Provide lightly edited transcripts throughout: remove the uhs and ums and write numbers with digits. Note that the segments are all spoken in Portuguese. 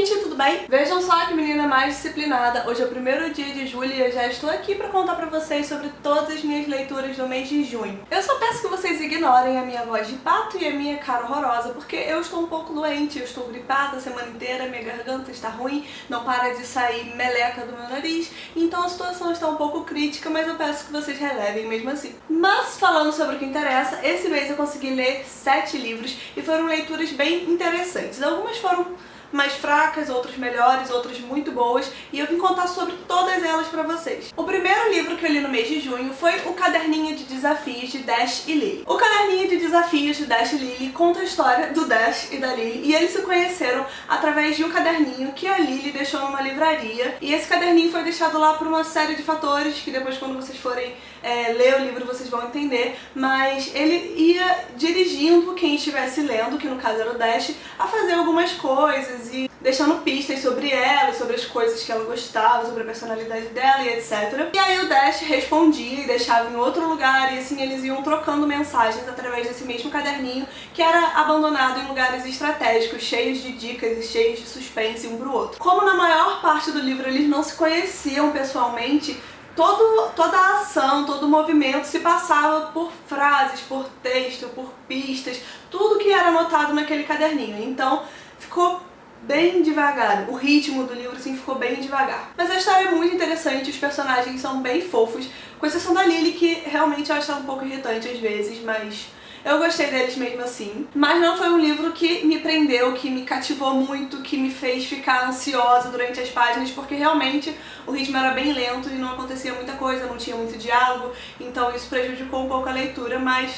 gente, tudo bem? Vejam só que menina mais disciplinada. Hoje é o primeiro dia de julho e eu já estou aqui pra contar pra vocês sobre todas as minhas leituras do mês de junho. Eu só peço que vocês ignorem a minha voz de pato e a minha cara horrorosa, porque eu estou um pouco doente, eu estou gripada a semana inteira, minha garganta está ruim, não para de sair meleca do meu nariz, então a situação está um pouco crítica, mas eu peço que vocês relevem mesmo assim. Mas falando sobre o que interessa, esse mês eu consegui ler 7 livros e foram leituras bem interessantes. Algumas foram mais fracas, outras melhores, outras muito boas, e eu vim contar sobre todas elas pra vocês. O primeiro livro que eu li no mês de junho foi o Caderninho de Desafios de Dash e Lily. O Caderninho de Desafios de Dash e Lily conta a história do Dash e da Lily, e eles se conheceram através de um caderninho que a Lily deixou numa livraria, e esse caderninho foi deixado lá por uma série de fatores que depois, quando vocês forem ler o livro, vocês vão entender, mas ele ia dirigindo quem estivesse lendo, que no caso era o Dash, a fazer algumas coisas e deixando pistas sobre ela, sobre as coisas que ela gostava, sobre a personalidade dela e etc. E aí o Dash respondia e deixava em outro lugar, e assim eles iam trocando mensagens através desse mesmo caderninho, que era abandonado em lugares estratégicos, cheios de dicas e cheios de suspense um pro outro. Como na maior parte do livro eles não se conheciam pessoalmente, toda a ação, todo o movimento se passava por frases, por texto, por pistas, tudo que era anotado naquele caderninho. Então ficou bem devagar, o ritmo do livro assim ficou bem devagar. Mas a história é muito interessante, os personagens são bem fofos, com exceção da Lily, que realmente eu acho ela um pouco irritante às vezes, mas eu gostei deles mesmo assim. Mas não foi um livro que me prendeu, que me cativou muito, que me fez ficar ansiosa durante as páginas, porque realmente o ritmo era bem lento e não acontecia muita coisa, não tinha muito diálogo, então isso prejudicou um pouco a leitura, mas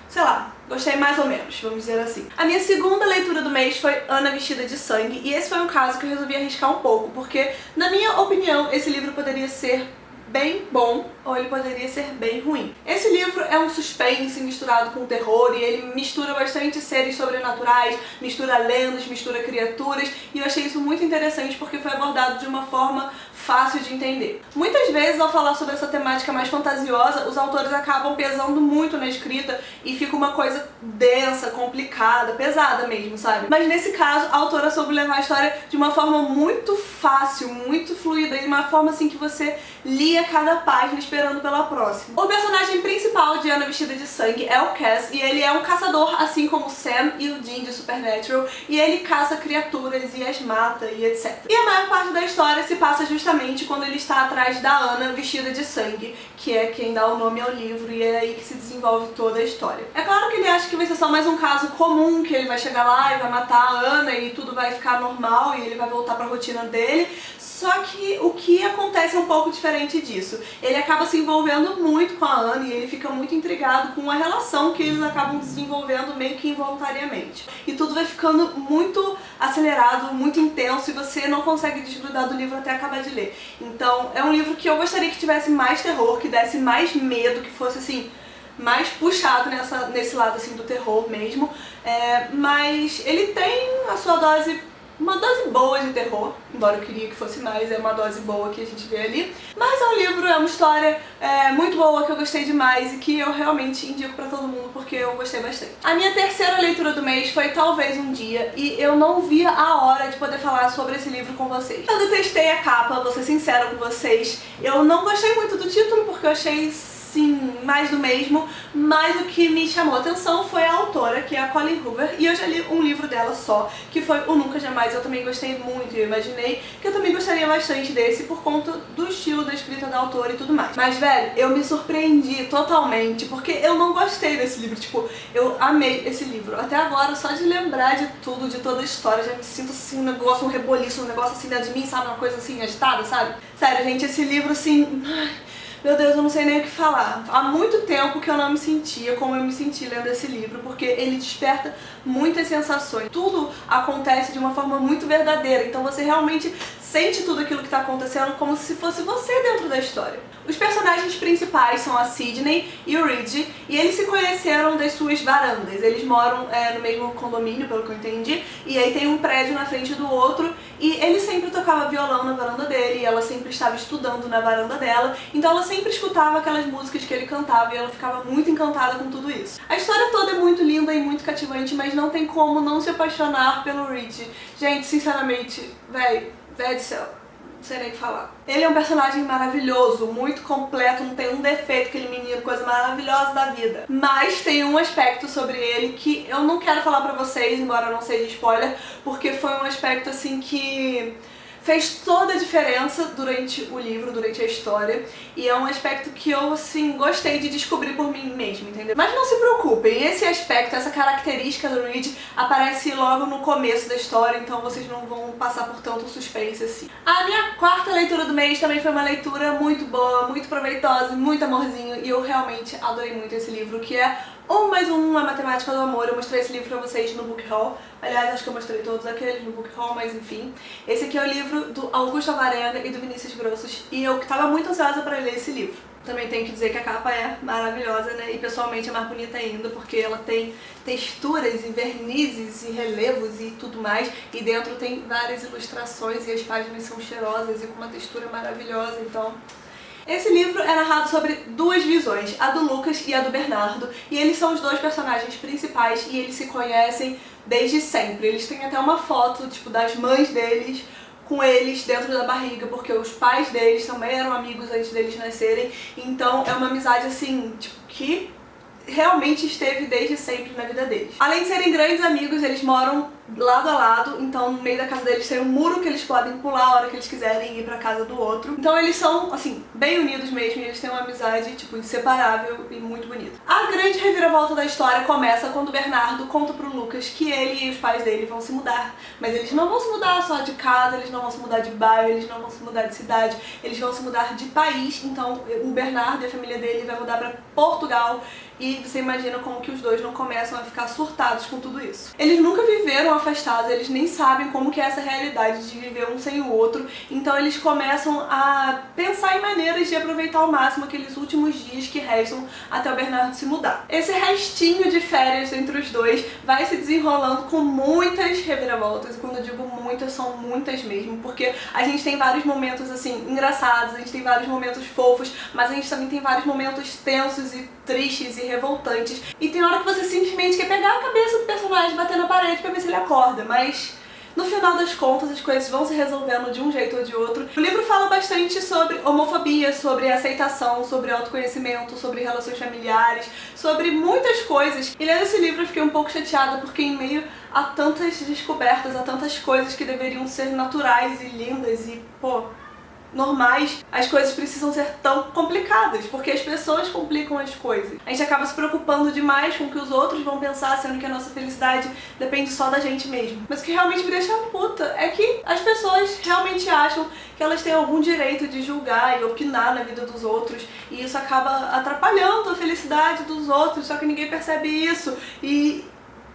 sei lá, gostei mais ou menos, vamos dizer assim. A minha segunda leitura do mês foi Ana Vestida de Sangue, e esse foi um caso que eu resolvi arriscar um pouco, porque, na minha opinião, esse livro poderia ser bem bom ou ele poderia ser bem ruim. Esse livro é um suspense misturado com terror e ele mistura bastante seres sobrenaturais, mistura lendas, mistura criaturas, e eu achei isso muito interessante porque foi abordado de uma forma fácil de entender. Muitas vezes, ao falar sobre essa temática mais fantasiosa, os autores acabam pesando muito na escrita e fica uma coisa densa, complicada, pesada mesmo, sabe? Mas nesse caso, a autora soube levar a história de uma forma muito fácil, muito fluida, e de uma forma assim que você lia cada página esperando pela próxima. O personagem principal de Ana Vestida de Sangue é o Cass, e ele é um caçador, assim como o Sam e o Dean de Supernatural, e ele caça criaturas e as mata e etc. E a maior parte da história se passa justamente quando ele está atrás da Ana Vestida de Sangue, que é quem dá o nome ao livro, e é aí que se desenvolve toda a história. É claro que ele acha que vai ser só mais um caso comum, que ele vai chegar lá e vai matar a Ana e tudo vai ficar normal e ele vai voltar pra rotina dele, só que o que acontece é um pouco diferente disso. Ele acaba se envolvendo muito com a Ana e ele fica muito intrigado com a relação que eles acabam desenvolvendo meio que involuntariamente. E tudo vai ficando muito acelerado, muito intenso, e você não consegue desgrudar do livro até acabar de ler. Então é um livro que eu gostaria que tivesse mais terror, que desse mais medo, que fosse assim mais puxado nesse lado assim do terror mesmo, mas ele tem a sua dose, uma dose boa de terror, embora eu queria que fosse mais, é uma dose boa que a gente vê ali. Mas é um livro, é uma história muito boa, que eu gostei demais e que eu realmente indico pra todo mundo porque eu gostei bastante. A minha terceira leitura do mês foi Talvez um Dia, e eu não via a hora de poder falar sobre esse livro com vocês. Eu detestei a capa, vou ser sincera com vocês, eu não gostei muito do título porque eu achei sim, mais do mesmo, mas o que me chamou a atenção foi a autora, que é a Colleen Hoover, e eu já li um livro dela só, que foi O Nunca Jamais. Eu também gostei muito, e eu imaginei que eu também gostaria bastante desse por conta do estilo da escrita da autora e tudo mais. Mas, velho, eu me surpreendi totalmente, porque eu não gostei desse livro, tipo, eu amei esse livro. Até agora, só de lembrar de tudo, de toda a história, já me sinto assim, um negócio, um reboliço, um negócio assim dentro de mim, sabe? Uma coisa assim agitada, sabe? Sério, gente, esse livro assim... Meu Deus, eu não sei nem o que falar. Há muito tempo que eu não me sentia como eu me senti lendo esse livro, porque ele desperta muitas sensações. Tudo acontece de uma forma muito verdadeira, então você realmente sente tudo aquilo que está acontecendo como se fosse você dentro da história. Os personagens principais são a Sydney e o Ridge, e eles se conheceram das suas varandas. Eles moram no mesmo condomínio, pelo que eu entendi, e aí tem um prédio na frente do outro, e ele sempre tocava violão na varanda dele, e ela sempre estava estudando na varanda dela, então ela sempre escutava aquelas músicas que ele cantava, e ela ficava muito encantada com tudo isso. A história toda é muito linda e muito cativante, mas mas não tem como não se apaixonar pelo Reed. Gente, sinceramente, véi do céu, não sei nem o que falar. Ele é um personagem maravilhoso, muito completo, não tem um defeito, aquele menino, coisa maravilhosa da vida. Mas tem um aspecto sobre ele que eu não quero falar pra vocês, embora não seja spoiler, porque foi um aspecto assim que fez toda a diferença durante o livro, durante a história, e é um aspecto que eu, assim, gostei de descobrir por mim mesma, entendeu? Mas não se preocupem, esse aspecto, essa característica do Reed aparece logo no começo da história, então vocês não vão passar por tanto suspense assim. A minha quarta leitura do mês também foi uma leitura muito boa, muito proveitosa, muito amorzinho, e eu realmente adorei muito esse livro, que é 1 mais 1, a Matemática do Amor. Eu mostrei esse livro pra vocês no Book Haul. Aliás, acho que eu mostrei todos aqueles no Book Haul, mas enfim. Esse aqui é o livro do Augusto Alvarenga e do Vinícius Grossos, e eu tava muito ansiosa pra ler esse livro. Também tenho que dizer que a capa é maravilhosa, né? E pessoalmente é mais bonita ainda, porque ela tem texturas e vernizes e relevos e tudo mais. E dentro tem várias ilustrações e as páginas são cheirosas e com uma textura maravilhosa, então... Esse livro é narrado sobre duas visões, a do Lucas e a do Bernardo, e eles são os dois personagens principais e eles se conhecem desde sempre. Eles têm até uma foto, tipo, das mães deles com eles dentro da barriga, porque os pais deles também eram amigos antes deles nascerem, então é uma amizade, assim, tipo, que realmente esteve desde sempre na vida deles. Além de serem grandes amigos, eles moram lado a lado, então no meio da casa deles tem um muro que eles podem pular a hora que eles quiserem ir pra casa do outro. Então eles são, assim, bem unidos mesmo, e eles têm uma amizade, tipo, inseparável e muito bonita. A grande reviravolta da história começa quando o Bernardo conta pro Lucas que ele e os pais dele vão se mudar. Mas eles não vão se mudar só de casa, eles não vão se mudar de bairro, eles não vão se mudar de cidade, eles vão se mudar de país. Então o Bernardo e a família dele vai mudar pra Portugal, e você imagina como que os dois não começam a ficar surtados com tudo isso. Eles nunca viveram afastados, eles nem sabem como que é essa realidade de viver um sem o outro, então eles começam a pensar em maneiras de aproveitar ao máximo aqueles últimos dias que restam até o Bernardo se mudar. Esse restinho de férias entre os dois vai se desenrolando com muitas reviravoltas, e quando eu digo muitas, são muitas mesmo, porque a gente tem vários momentos assim engraçados, a gente tem vários momentos fofos, mas a gente também tem vários momentos tensos e tristes e revoltantes, e tem hora que você simplesmente quer pegar a cabeça do personagem e bater na parede pra ver se ele acorda, mas no final das contas as coisas vão se resolvendo de um jeito ou de outro. O livro fala bastante sobre homofobia, sobre aceitação, sobre autoconhecimento, sobre relações familiares, sobre muitas coisas. E lendo esse livro eu fiquei um pouco chateada, porque em meio a tantas descobertas, a tantas coisas que deveriam ser naturais e lindas e, pô, normais, as coisas precisam ser tão complicadas, porque as pessoas complicam as coisas. A gente acaba se preocupando demais com o que os outros vão pensar, sendo que a nossa felicidade depende só da gente mesmo. Mas o que realmente me deixa puta é que as pessoas realmente acham que elas têm algum direito de julgar e opinar na vida dos outros, e isso acaba atrapalhando a felicidade dos outros, só que ninguém percebe isso. E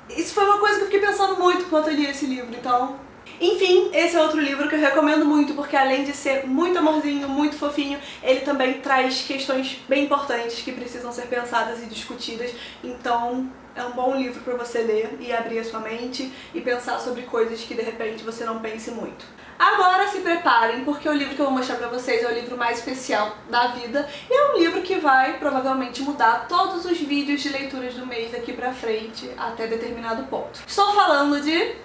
isso foi uma coisa que eu fiquei pensando muito enquanto eu li esse livro, então... Enfim, esse é outro livro que eu recomendo muito, porque além de ser muito amorzinho, muito fofinho, ele também traz questões bem importantes que precisam ser pensadas e discutidas. Então é um bom livro para você ler e abrir a sua mente e pensar sobre coisas que de repente você não pense muito. Agora se preparem, porque o livro que eu vou mostrar pra vocês é o livro mais especial da vida, e é um livro que vai provavelmente mudar todos os vídeos de leituras do mês daqui pra frente até determinado ponto. Estou falando de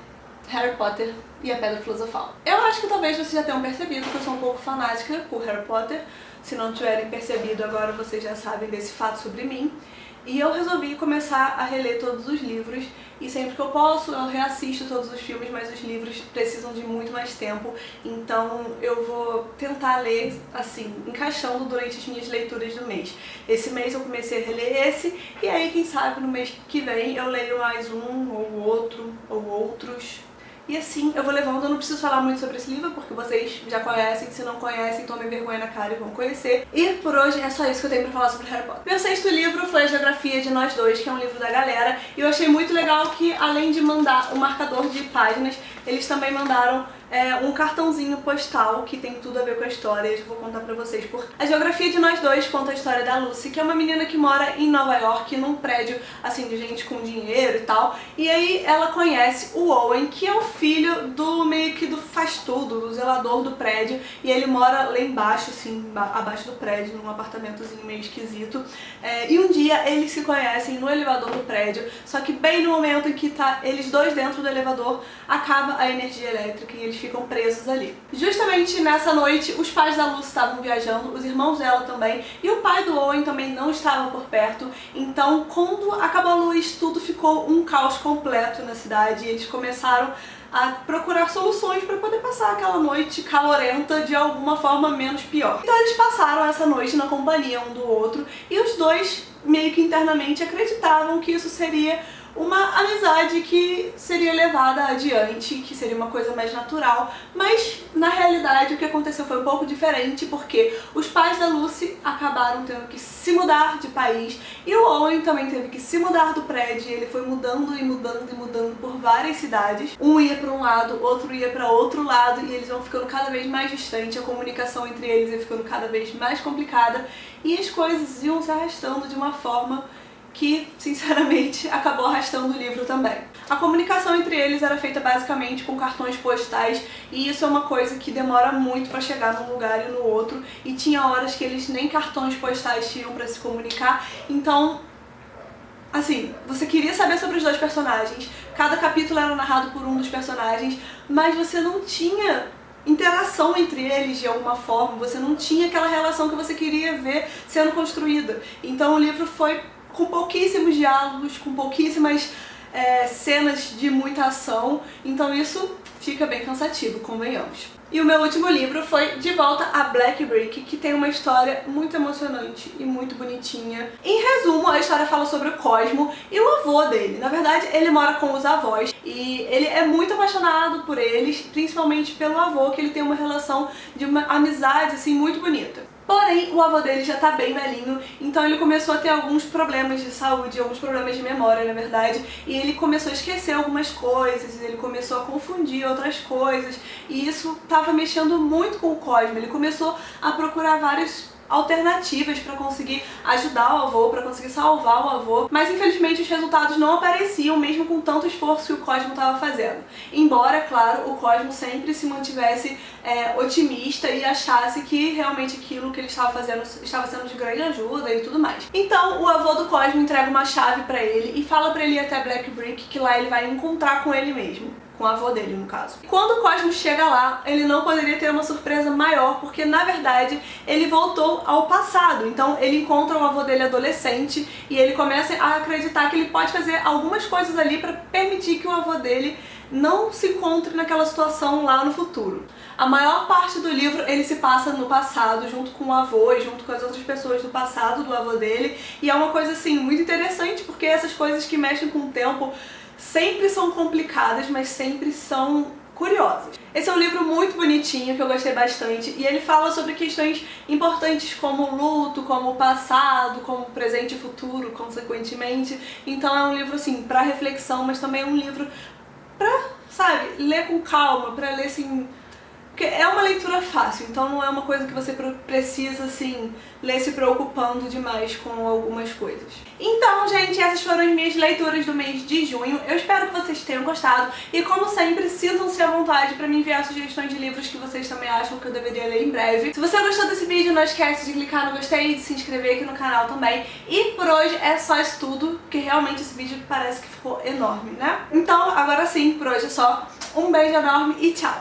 Harry Potter e a Pedra Filosofal. Eu acho que talvez vocês já tenham percebido que eu sou um pouco fanática por Harry Potter. Se não tiverem percebido, agora vocês já sabem desse fato sobre mim. E eu resolvi começar a reler todos os livros, e sempre que eu posso eu reassisto todos os filmes, mas os livros precisam de muito mais tempo, então eu vou tentar ler, assim, encaixando durante as minhas leituras do mês. Esse mês eu comecei a reler esse, e aí quem sabe no mês que vem eu leio mais um, ou outro, ou outros. E assim eu vou levando. Eu não preciso falar muito sobre esse livro, porque vocês já conhecem. Se não conhecem, tomem vergonha na cara e vão conhecer. E por hoje é só isso que eu tenho pra falar sobre Harry Potter. Meu sexto livro foi A Geografia de Nós Dois, que é um livro da galera. E eu achei muito legal que, além de mandar um marcador de páginas, eles também mandaram um cartãozinho postal que tem tudo a ver com a história. Eu vou contar pra vocês por... A Geografia de Nós Dois conta a história da Lucy, que é uma menina que mora em Nova York, num prédio, assim, de gente com dinheiro e tal. E aí ela conhece o Owen, que é o filho do, meio que do rastudo, do zelador do prédio, e ele mora lá embaixo, assim, abaixo do prédio, num apartamentozinho meio esquisito. E um dia eles se conhecem no elevador do prédio, só que bem no momento em que tá eles dois dentro do elevador, acaba a energia elétrica e eles ficam presos ali. Justamente nessa noite, os pais da Lucy estavam viajando, os irmãos dela também, e o pai do Owen também não estava por perto. Então, quando acabou a luz, tudo ficou um caos completo na cidade e eles começaram a procurar soluções para poder passar aquela noite calorenta de alguma forma menos pior. Então eles passaram essa noite na companhia um do outro e os dois meio que internamente acreditavam que isso seria uma amizade que seria levada adiante, que seria uma coisa mais natural, mas na realidade o que aconteceu foi um pouco diferente, porque os pais da Lucy acabaram tendo que se mudar de país e o Owen também teve que se mudar do prédio. Ele foi mudando e mudando e mudando por várias cidades. Um ia para um lado, outro ia para outro lado e eles vão ficando cada vez mais distantes, a comunicação entre eles ia ficando cada vez mais complicada e as coisas iam se arrastando de uma forma que, sinceramente, acabou arrastando o livro também. A comunicação entre eles era feita basicamente com cartões postais e isso é uma coisa que demora muito para chegar num lugar e no outro, e tinha horas que eles nem cartões postais tinham para se comunicar. Então, assim, você queria saber sobre os dois personagens, cada capítulo era narrado por um dos personagens, mas você não tinha interação entre eles de alguma forma, você não tinha aquela relação que você queria ver sendo construída. Então o livro foi com pouquíssimos diálogos, com pouquíssimas cenas de muita ação, então isso fica bem cansativo, convenhamos. E o meu último livro foi De Volta a Black Brick, que tem uma história muito emocionante e muito bonitinha. Em resumo, a história fala sobre o Cosmo e o avô dele. Na verdade, ele mora com os avós e ele é muito apaixonado por eles, principalmente pelo avô, que ele tem uma relação de uma amizade assim muito bonita. Porém, o avô dele já tá bem velhinho, então ele começou a ter alguns problemas de saúde, alguns problemas de memória, na verdade, e ele começou a esquecer algumas coisas, ele começou a confundir outras coisas, e isso tava mexendo muito com o Cosmo. Ele começou a procurar várias alternativas para conseguir ajudar o avô, para conseguir salvar o avô, mas infelizmente os resultados não apareciam mesmo com tanto esforço que o Cosmo estava fazendo. Embora, claro, o Cosmo sempre se mantivesse otimista e achasse que realmente aquilo que ele estava fazendo estava sendo de grande ajuda e tudo mais. Então o avô do Cosmo entrega uma chave para ele e fala para ele ir até Black Brick, que lá ele vai encontrar com ele mesmo. Com o avô dele, no caso. Quando o Cosmo chega lá, ele não poderia ter uma surpresa maior, porque na verdade ele voltou ao passado. Então ele encontra o avô dele adolescente e ele começa a acreditar que ele pode fazer algumas coisas ali para permitir que o avô dele não se encontre naquela situação lá no futuro. A maior parte do livro ele se passa no passado, junto com o avô e junto com as outras pessoas do passado do avô dele, e é uma coisa assim muito interessante, porque essas coisas que mexem com o tempo sempre são complicadas, mas sempre são curiosas. Esse é um livro muito bonitinho, que eu gostei bastante, e ele fala sobre questões importantes como o luto, como o passado, como o presente e futuro, consequentemente. Então é um livro assim para reflexão, mas também é um livro pra, sabe, ler com calma, pra ler assim, porque é uma leitura fácil, então não é uma coisa que você precisa, assim, ler se preocupando demais com algumas coisas. Então, gente, essas foram as minhas leituras do mês de junho. Eu espero que vocês tenham gostado e, como sempre, sintam-se à vontade para me enviar sugestões de livros que vocês também acham que eu deveria ler em breve. Se você gostou desse vídeo, não esquece de clicar no gostei e de se inscrever aqui no canal também. E por hoje é só isso tudo, porque realmente esse vídeo parece que ficou enorme, né? Então, agora sim, por hoje é só. Um beijo enorme e tchau!